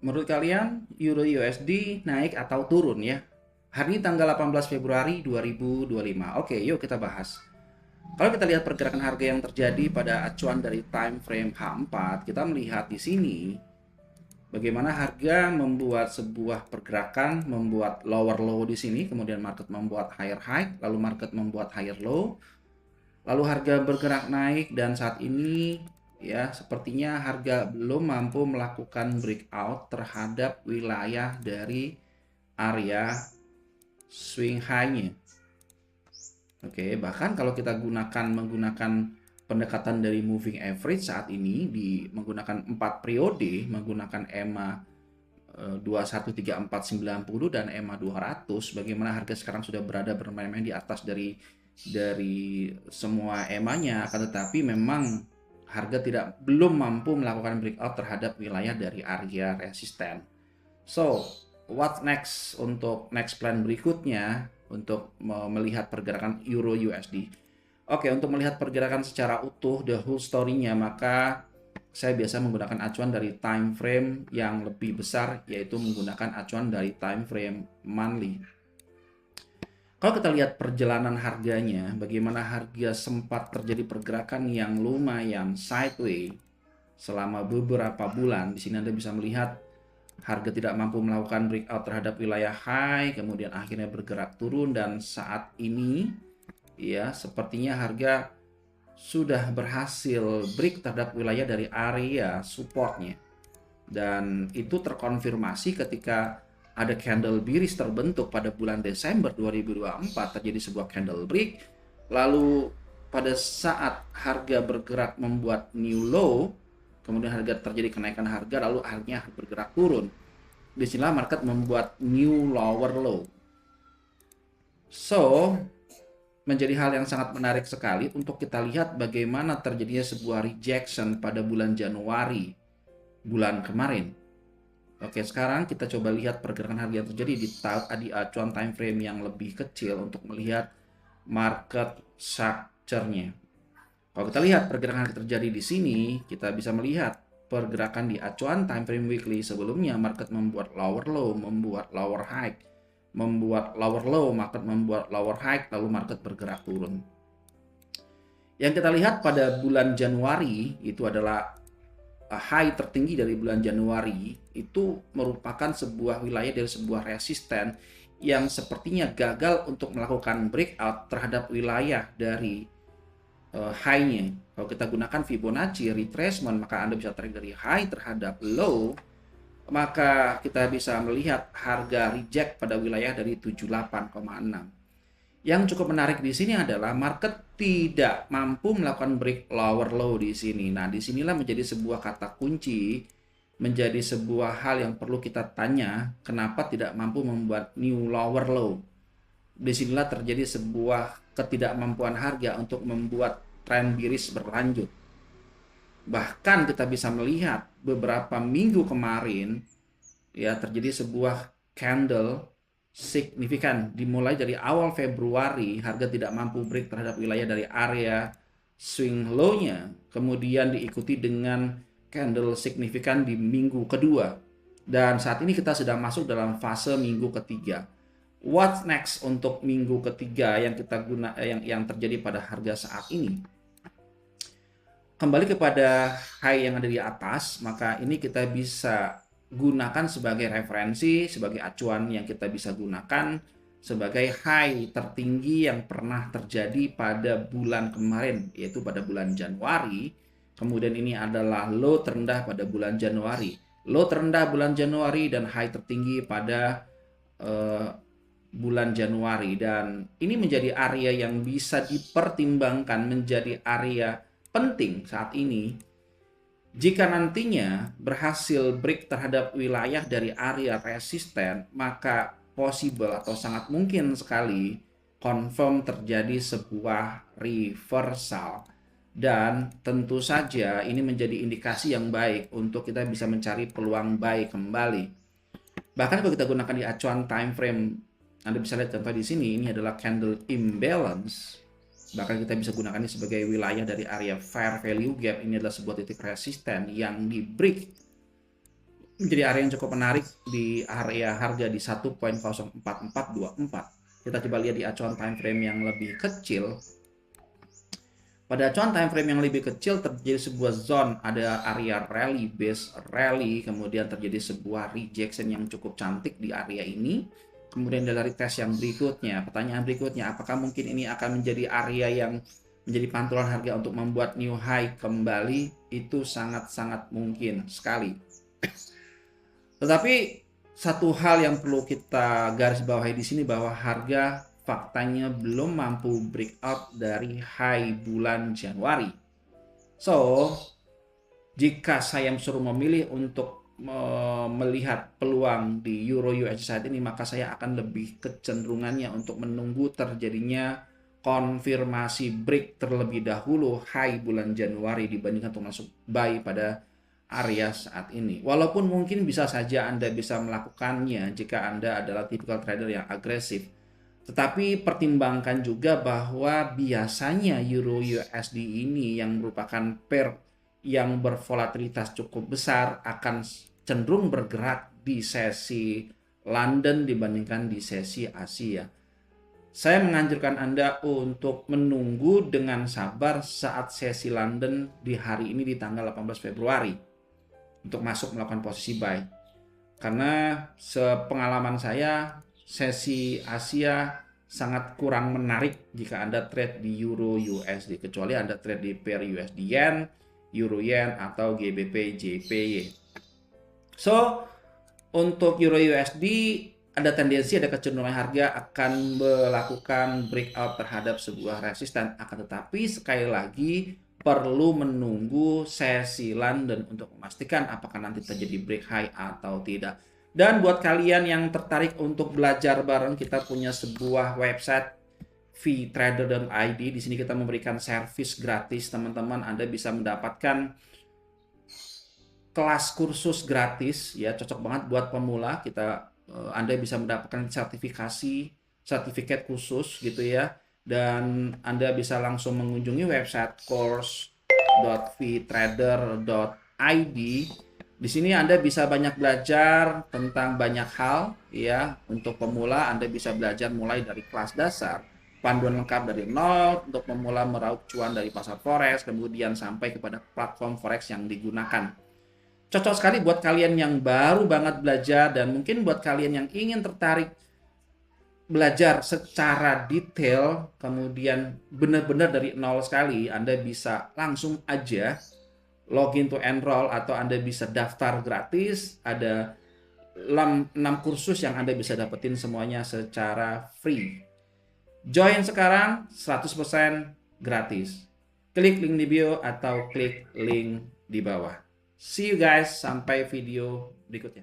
Menurut kalian Euro USD naik atau turun ya? Hari ini tanggal 18 Februari 2025. Oke, yuk kita bahas. Kalau kita lihat pergerakan harga yang terjadi pada acuan dari time frame H4, kita melihat di sini bagaimana harga membuat sebuah pergerakan, membuat lower low di sini, kemudian market membuat higher high, lalu market membuat higher low, lalu harga bergerak naik dan saat ini ya sepertinya harga belum mampu melakukan breakout terhadap wilayah dari area swing high-nya. Oke, bahkan kalau kita menggunakan pendekatan dari moving average saat ini menggunakan 4 periode, menggunakan EMA 213,490 dan EMA 200, bagaimana harga sekarang sudah bermain-main di atas dari semua EMA-nya, akan tetapi memang harga belum mampu melakukan breakout terhadap wilayah dari area resisten. So, what next untuk next plan berikutnya untuk melihat pergerakan Euro USD? Oke, untuk melihat pergerakan secara utuh the whole story-nya, maka saya biasa menggunakan acuan dari time frame yang lebih besar, yaitu menggunakan acuan dari time frame monthly. Kalau kita lihat perjalanan harganya, bagaimana harga sempat terjadi pergerakan yang lumayan sideways selama beberapa bulan. Di sini Anda bisa melihat harga tidak mampu melakukan breakout terhadap wilayah high, kemudian akhirnya bergerak turun dan saat ini ya sepertinya harga sudah berhasil break terhadap wilayah dari area supportnya. Dan itu terkonfirmasi ketika ada candle bearish terbentuk pada bulan Desember 2024, terjadi sebuah candle break. Lalu pada saat harga bergerak membuat new low, kemudian harga terjadi kenaikan harga, lalu akhirnya bergerak turun. Disinilah market membuat new lower low. So, menjadi hal yang sangat menarik sekali untuk kita lihat bagaimana terjadinya sebuah rejection pada bulan Januari, bulan kemarin. Oke, sekarang kita coba lihat pergerakan harga yang terjadi di acuan time frame yang lebih kecil untuk melihat market structure-nya. Kalau kita lihat pergerakan harga terjadi di sini, kita bisa melihat pergerakan di acuan time frame weekly sebelumnya market membuat lower low, membuat lower high, membuat lower low, market membuat lower high, lalu market bergerak turun. Yang kita lihat pada bulan Januari itu adalah high tertinggi dari bulan Januari, itu merupakan sebuah wilayah dari sebuah resisten yang sepertinya gagal untuk melakukan breakout terhadap wilayah dari high-nya. Kalau kita gunakan Fibonacci retracement, maka Anda bisa tarik dari high terhadap low, maka kita bisa melihat harga reject pada wilayah dari 78,6. Yang cukup menarik di sini adalah market tidak mampu melakukan break lower low di sini. Nah, disinilah menjadi sebuah kata kunci, menjadi sebuah hal yang perlu kita tanya, kenapa tidak mampu membuat new lower low. Disinilah terjadi sebuah ketidakmampuan harga untuk membuat tren bearish berlanjut. Bahkan kita bisa melihat beberapa minggu kemarin ya terjadi sebuah candle signifikan dimulai dari awal Februari, harga tidak mampu break terhadap wilayah dari area swing low-nya, kemudian diikuti dengan candle signifikan di minggu kedua, dan saat ini kita sedang masuk dalam fase minggu ketiga. What next untuk minggu ketiga yang yang terjadi pada harga saat ini? Kembali kepada high yang ada di atas, maka ini kita bisa gunakan sebagai referensi, sebagai acuan yang kita bisa gunakan sebagai high tertinggi yang pernah terjadi pada bulan kemarin, yaitu pada bulan Januari. Kemudian ini adalah low terendah pada bulan Januari. Low terendah bulan Januari dan high tertinggi pada bulan Januari. Dan ini menjadi area yang bisa dipertimbangkan menjadi area penting saat ini. Jika nantinya berhasil break terhadap wilayah dari area resisten, maka possible atau sangat mungkin sekali confirm terjadi sebuah reversal. Dan tentu saja ini menjadi indikasi yang baik untuk kita bisa mencari peluang buy kembali. Bahkan kalau kita gunakan di acuan time frame, Anda bisa lihat contoh di sini, ini adalah candle imbalance. Bahkan kita bisa gunakan ini sebagai wilayah dari area fair value gap. Ini adalah sebuah titik resisten yang di break menjadi area yang cukup menarik di area harga di 1.04424. Kita coba lihat di acuan time frame yang lebih kecil. Pada acuan time frame yang lebih kecil terjadi sebuah zone, ada area rally, base rally, kemudian terjadi sebuah rejection yang cukup cantik di area ini. Kemudian ada retest yang berikutnya. Pertanyaan berikutnya, apakah mungkin ini akan menjadi area yang menjadi pantulan harga untuk membuat new high kembali? Itu sangat-sangat mungkin sekali. Tetapi satu hal yang perlu kita garis bawahi di sini bahwa harga faktanya belum mampu breakout dari high bulan Januari. So, jika saya suruh memilih untuk melihat peluang di Euro USD saat ini, maka saya akan lebih kecenderungannya untuk menunggu terjadinya konfirmasi break terlebih dahulu high bulan Januari dibandingkan untuk masuk buy pada area saat ini. Walaupun mungkin bisa saja Anda bisa melakukannya jika Anda adalah tipikal trader yang agresif. Tetapi pertimbangkan juga bahwa biasanya Euro USD ini yang merupakan pair yang bervolatilitas cukup besar akan cenderung bergerak di sesi London dibandingkan di sesi Asia. Saya menganjurkan Anda untuk menunggu dengan sabar saat sesi London di hari ini di tanggal 18 Februari untuk masuk melakukan posisi buy. Karena sepengalaman saya, sesi Asia sangat kurang menarik jika Anda trade di Euro USD, kecuali Anda trade di pair USD Yen, Euro Yen, atau GBP JPY. So, untuk Euro USD ada tendensi, ada kecenderungan harga akan melakukan breakout terhadap sebuah resisten. Akan tetapi sekali lagi perlu menunggu sesi London untuk memastikan apakah nanti terjadi break high atau tidak. Dan buat kalian yang tertarik untuk belajar bareng, kita punya sebuah website vtrader.id. Di sini kita memberikan servis gratis, teman-teman. Anda bisa mendapatkan kelas kursus gratis, ya, cocok banget buat pemula. Anda bisa mendapatkan sertifikat khusus gitu ya. Dan Anda bisa langsung mengunjungi website course.vtrader.id. Di sini Anda bisa banyak belajar tentang banyak hal ya. Untuk pemula Anda bisa belajar mulai dari kelas dasar, panduan lengkap dari nol untuk pemula meraup cuan dari pasar forex, kemudian sampai kepada platform forex yang digunakan. Cocok sekali buat kalian yang baru banget belajar, dan mungkin buat kalian yang ingin tertarik belajar secara detail, kemudian benar-benar dari nol sekali, Anda bisa langsung aja login to enroll, atau Anda bisa daftar gratis. Ada 6 kursus yang Anda bisa dapetin semuanya secara free. Join sekarang 100% gratis. Klik link di bio atau klik link di bawah. See you guys, sampai video berikutnya.